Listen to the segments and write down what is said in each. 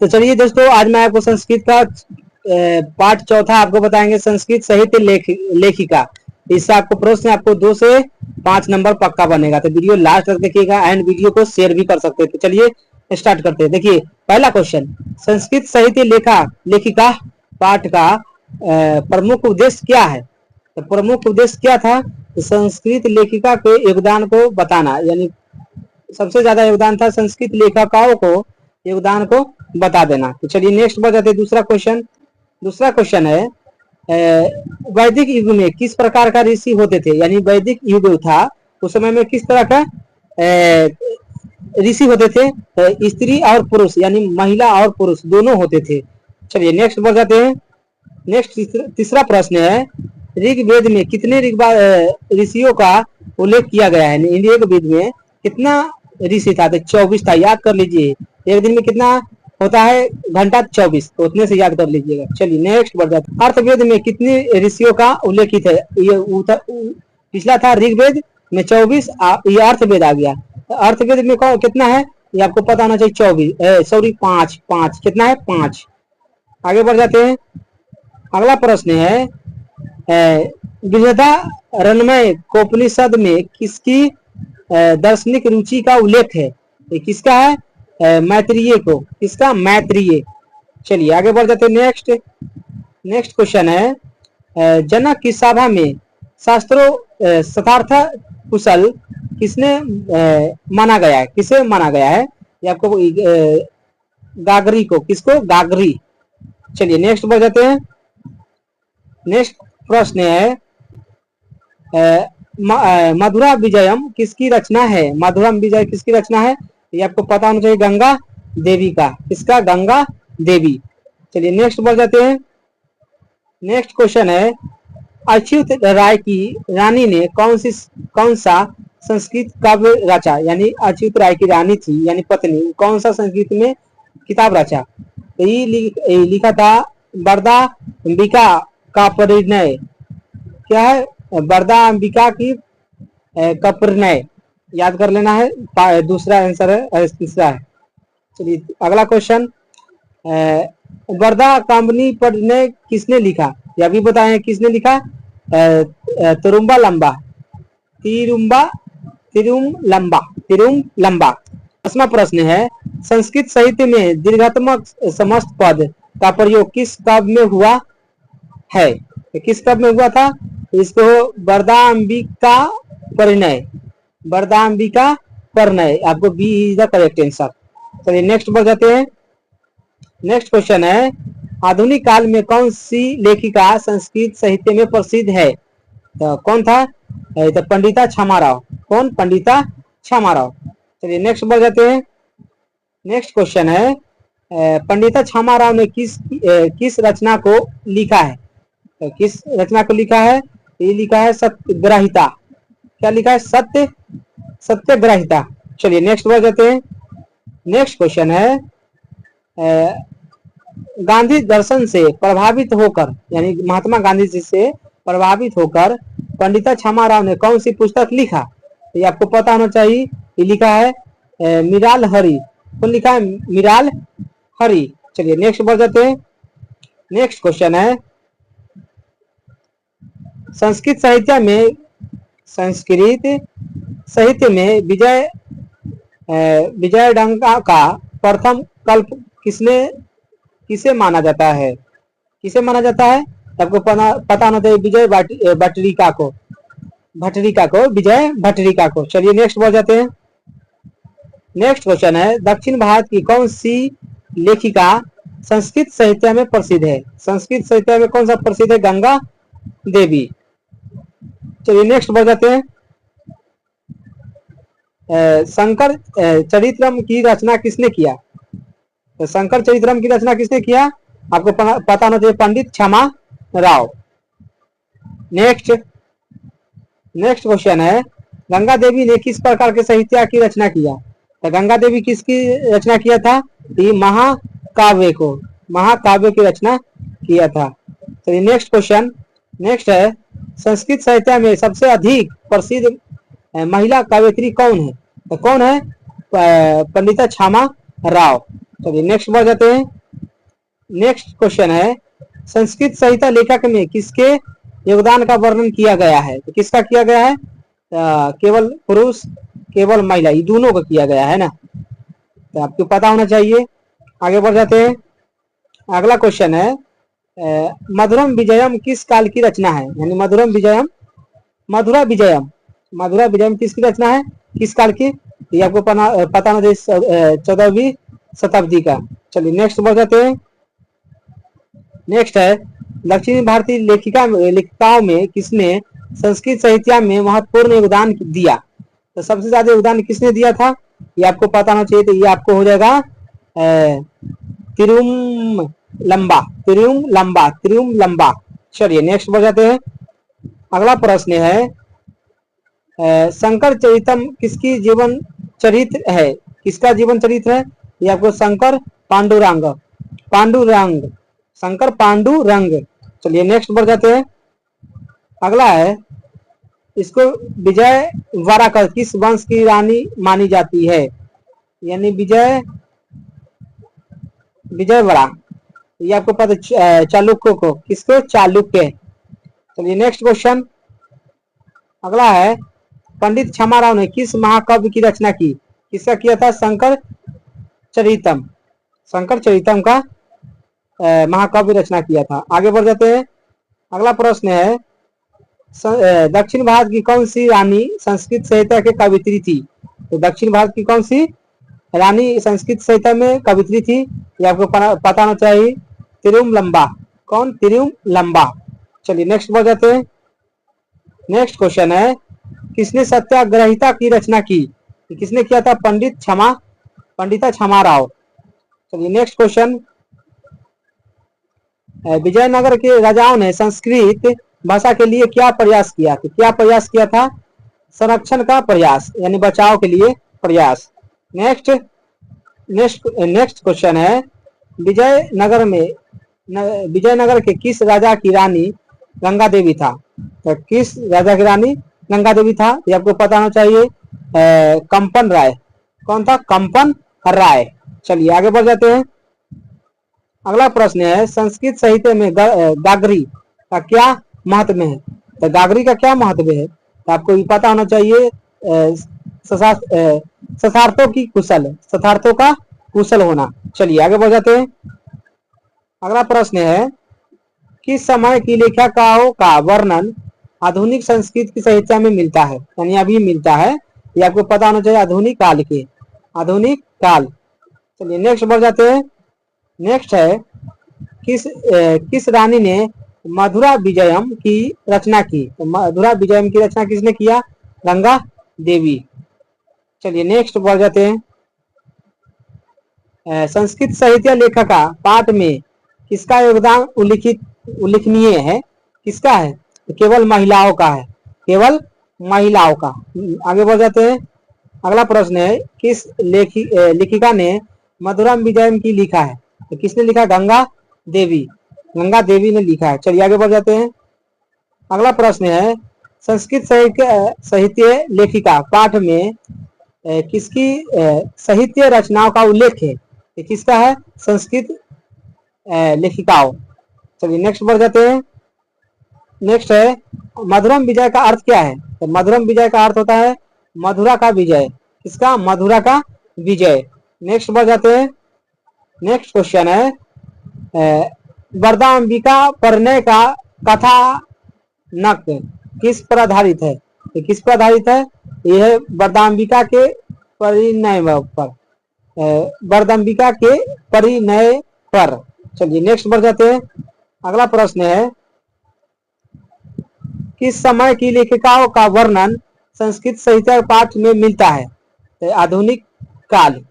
तो चलिए दोस्तों, आज मैं आपको संस्कृत का पाठ चौथा आपको बताएंगे, संस्कृत साहित्य लेखिका। इससे आपको प्रश्न आपको 2 से 5 नंबर पक्का बनेगा। तो वीडियो लास्ट तक देखिएगा एंड वीडियो को शेयर भी कर सकते हैं। तो चलिए स्टार्ट करते हैं। देखिए पहला क्वेश्चन, संस्कृत साहित्य लेखिका पाठ का प्रमुख उद्देश्य क्या है? तो प्रमुख उद्देश्य क्या था? तो संस्कृत लेखिका के योगदान को बताना, यानी सबसे ज्यादा योगदान था संस्कृत लेखिकाओं को योगदान को बता देना। तो चलिए नेक्स्ट बढ़ जाते हैं। दूसरा क्वेश्चन है, वैदिक युग में किस प्रकार का ऋषि होते थे? यानी वैदिक युग था उस समय में किस तरह का ऋषि होते थे? स्त्री और पुरुष, यानी महिला और पुरुष दोनों होते थे। चलिए नेक्स्ट बढ़ जाते हैं। नेक्स्ट तीसरा प्रश्न है, ऋग्वेद में कितने ऋषियों का उल्लेख किया गया है? ऋग्वेद में कितना ऋषि था? तो 24 था, याद कर लीजिए। एक दिन में कितना होता है घंटा? 24, तो उतने से याद कर लीजिएगा। चलिए नेक्स्ट बढ़ जाते हैं। अर्थवेद में कितने ऋषियों का उल्लेखित है? ये पिछला था ऋग्वेद में 24, ये अर्थवेद आ गया। अर्थवेद में कितना है ये आपको पता होना चाहिए। 24 सॉरी 5 कितना है? 5। आगे बढ़ जाते हैं। अगला प्रश्न है, बृहदारण्यक कोपनिषद में किसकी दार्शनिक रुचि का उल्लेख है? ये किसका है? मैत्रेय को। किसका? मैत्रेय। चलिए आगे बढ़ जाते हैं। नेक्स्ट क्वेश्चन है, जनक की सभा में शास्त्रों शतार्थ कुशल किसने माना गया है? किसे माना गया है? ये आपको गागरी को। किसको? गागरी। चलिए नेक्स्ट बढ़ जाते हैं। नेक्स्ट प्रश्न है, मधुरा विजयम किसकी रचना है? मधुरम विजय किसकी रचना है? ये आपको पता होना चाहिए, गंगा देवी का। किसका? गंगा देवी। चलिए नेक्स्ट बढ़ जाते हैं। नेक्स्ट क्वेश्चन है, अच्युत राय की रानी ने कौन सा संस्कृत काव्य रचा? यानी अच्युत राय की रानी थी यानी पत्नी, कौन सा संस्कृत में किताब रचा? तो ये लिखा था वरदा अंबिका का परिणय। क्या है? वरदा अंबिका की का परिणय, याद कर लेना है। दूसरा आंसर है, तीसरा है। चलिए अगला क्वेश्चन, वरदा कामनी परिणय किसने लिखा? यह भी बताएं किसने लिखा? तिरुम्बा लंबा। 10वां प्रश्न है, संस्कृत साहित्य में दीर्घात्मक समस्त पद का प्रयोग किस काव्य में हुआ है? किस काव्य में हुआ था? इसको वरदाम्बिका परिणय। आपको B is the correct answer. चलिए नेक्स्ट बढ़ जाते हैं। नेक्स्ट क्वेश्चन है, आधुनिक काल में कौन सी लेखिका संस्कृत साहित्य में प्रसिद्ध है? तो कौन था? तो पंडिता छमाराव। कौन? पंडिता छमाराव। चलिए नेक्स्ट बढ़ जाते हैं। नेक्स्ट क्वेश्चन है, पंडिता छमाराव ने किस रचना को लिखा है? तो किस रचना को लिखा है? ये लिखा है सत्यग्रहिता। क्या लिखा है? सत्यग्रहिता। चलिए नेक्स्ट बढ़ जाते हैं। नेक्स्ट क्वेश्चन है, गांधी दर्शन से प्रभावित होकर, यानी महात्मा गांधी जी से प्रभावित होकर पंडिता छमाराव ने कौन सी पुस्तक लिखा? ये आपको पता होना चाहिए। ये लिखा है मिराल हरि। कौन लिखा है? मिराल हरि। चलिए नेक्स्ट बढ़ जाते हैं। नेक्स्ट क्वेश्चन है, संस्कृत साहित्य में विजयडंका का प्रथम कल्प किसे माना जाता है? किसे माना जाता है? आपको पता होना चाहिए, विजय भटरिका को। चलिए नेक्स्ट बढ़ जाते हैं। नेक्स्ट क्वेश्चन है, दक्षिण भारत की कौन सी लेखिका संस्कृत साहित्य में प्रसिद्ध है? संस्कृत साहित्य में कौन सा प्रसिद्ध है? गंगा देवी। चलिए नेक्स्ट बढ़ जाते हैं। शंकर चरित्रम की रचना किसने किया? तो शंकर चरित्रम की रचना किसने किया? आपको पता होना चाहिए, पंडित छमा राव। नेक्स्ट क्वेश्चन है, गंगा देवी ने किस प्रकार के साहित्य की रचना किया? तो गंगा देवी किसकी रचना किया था? ये महाकाव्य की रचना किया था। चलिए नेक्स्ट क्वेश्चन। नेक्स्ट है, संस्कृत साहित्य में सबसे अधिक प्रसिद्ध महिला कवयित्री कौन है? तो कौन है? पंडिता छमा राव। चलिए नेक्स्ट बढ़ जाते हैं। नेक्स्ट क्वेश्चन है, संस्कृत साहित्य लेखक में किसके योगदान का वर्णन किया गया है? तो किसका किया गया है? केवल पुरुष, केवल महिला, ये दोनों का किया गया है ना, तो आपको पता होना चाहिए। आगे बढ़ जाते हैं। अगला क्वेश्चन है, मधुरम विजयम किस काल की रचना है? यानी मधुरम विजयम, मधुरा विजयम, मधुरा विजयम किसकी रचना है, किस काल की? ये आपको पता होना चाहिए, 14वीं शताब्दी का। चलिए नेक्स्ट बढ़ जाते हैं। नेक्स्ट है, दक्षिण भारतीय लेखिकाओं में किसने संस्कृत साहित्य में महत्वपूर्ण योगदान दिया? तो सबसे ज्यादा योगदान किसने दिया था, ये आपको पता होना चाहिए। तो ये आपको हो जाएगा तिरुमलंबा, तिरुमलंबा, तिरुमलंबा। चलिए नेक्स्ट बढ़ जाते हैं। अगला प्रश्न है, शंकर चरितम किसकी जीवन चरित्र है? किसका जीवन चरित्र है? ये आपको शंकर पांडुरंग, पांडुरंग, शंकर पांडुरंग। चलिए नेक्स्ट बढ़ जाते हैं। अगला है, इसको विजय वरा किस वंश की रानी मानी जाती है? यानी विजयवरा, ये आपको पता, चालुक्य को, किसको? चालुक्य। चलिए नेक्स्ट क्वेश्चन। अगला है, पंडित क्षमाराव ने किस महाकाव्य की रचना की? किसका किया था? शंकर चरितम, शंकर चरितम का महाकाव्य रचना किया था। आगे बढ़ जाते हैं। अगला प्रश्न है, दक्षिण भारत की कौन सी रानी संस्कृत साहित्य के कवित्री थी? तो दक्षिण भारत की कौन सी रानी संस्कृत साहित्य में कवित्री थी? ये आपको पता होना चाहिए। तिरुमलंबा। कौन? तिरुमलंबा। चलिए नेक्स्ट बढ़ जाते हैं। नेक्स्ट क्वेश्चन है, किसने सत्याग्रहिता की रचना की? किसने किया था? पंडिता क्षमाराव। चलिए नेक्स्ट क्वेश्चन, विजयनगर के राजाओं ने संस्कृत भाषा के लिए क्या प्रयास किया? तो क्या प्रयास किया था? संरक्षण का प्रयास, यानी बचाव के लिए प्रयास। नेक्स्ट क्वेश्चन है, विजयनगर के किस राजा की रानी गंगा देवी था? तो किस राजा की रानी गंगा देवी था? ये आपको पता होना चाहिए। कंपन राय। कौन था? कंपन राय। चलिए आगे बढ़ जाते हैं। अगला प्रश्न है, संस्कृत साहित्य में गागरी का क्या महत्व है? तो गागरी का क्या महत्व है? तो आपको ये पता होना चाहिए। शतार्थों की कुशल, शतार्थों का कुशल होना। चलिए आगे बढ़ जाते हैं। अगला प्रश्न है, किस समय की लेखिकाओं का वर्णन आधुनिक संस्कृत की साहित्य में मिलता है? यानी अभी मिलता है, ये आपको पता होना चाहिए। आधुनिक काल के, आधुनिक काल। चलिए नेक्स्ट बढ़ जाते हैं। नेक्स्ट है, किस रानी ने मधुरा विजयम की रचना की? तो मधुरा विजयम की रचना किसने किया? गंगा देवी। चलिए नेक्स्ट बढ़ जाते हैं। संस्कृत साहित्य लेखिका पाठ में किसका योगदान उल्लेखनीय है? किसका है? तो केवल महिलाओं का है, केवल महिलाओं का। आगे बढ़ जाते हैं। अगला प्रश्न है, किस लेखिका ने मधुरम विजयम की लिखा है? तो किसने लिखा? गंगा देवी, गंगा देवी ने लिखा है। चलिए आगे बढ़ जाते हैं। अगला प्रश्न है, संस्कृत साहित्य लेखिका पाठ में किसकी साहित्य रचनाओं का उल्लेख है? ये किसका है? संस्कृत लेखिकाओं। चलिए नेक्स्ट बढ़ जाते हैं। नेक्स्ट है, मधुरम विजय का अर्थ क्या है? तो मधुरम विजय का अर्थ होता है मधुरा का विजय। किसका? मधुरा का विजय। नेक्स्ट बढ़ जाते हैं। नेक्स्ट क्वेश्चन है, वरदाम्बिका परिणय का कथानक किस पर आधारित है? ये किस पर आधारित है? यह वरदाम्बिका के परिणय पर, वरदाम्बिका के परिणय पर। चलिए नेक्स्ट बढ़ जाते हैं। अगला प्रश्न है, किस समय की लेखिकाओं का वर्णन संस्कृत साहित्य पाठ में मिलता है? तो आधुनिक काल।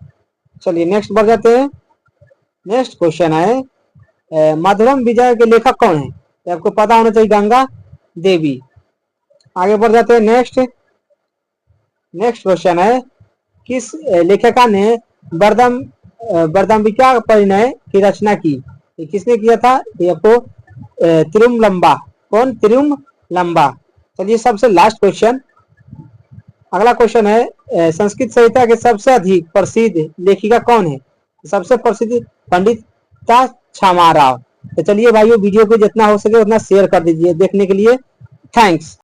चलिए नेक्स्ट बढ़ जाते हैं। नेक्स्ट क्वेश्चन है, मधुरम विजय के लेखक कौन है? तो आपको पता होना चाहिए, गंगा देवी। आगे बढ़ जाते हैं। नेक्स्ट क्वेश्चन है, किस लेखिका ने वरदाम्बिका परिणय की रचना की? ये किसने किया था? ये आपको तिरुमलंबा। कौन? तिरुमलंबा। चलिए सबसे लास्ट क्वेश्चन। अगला क्वेश्चन है, संस्कृत साहित्य के सबसे अधिक प्रसिद्ध लेखिका कौन है? सबसे प्रसिद्ध पंडिता क्षमा राव। तो चलिए भाइयों, वीडियो को जितना हो सके उतना शेयर कर दीजिए। देखने के लिए थैंक्स।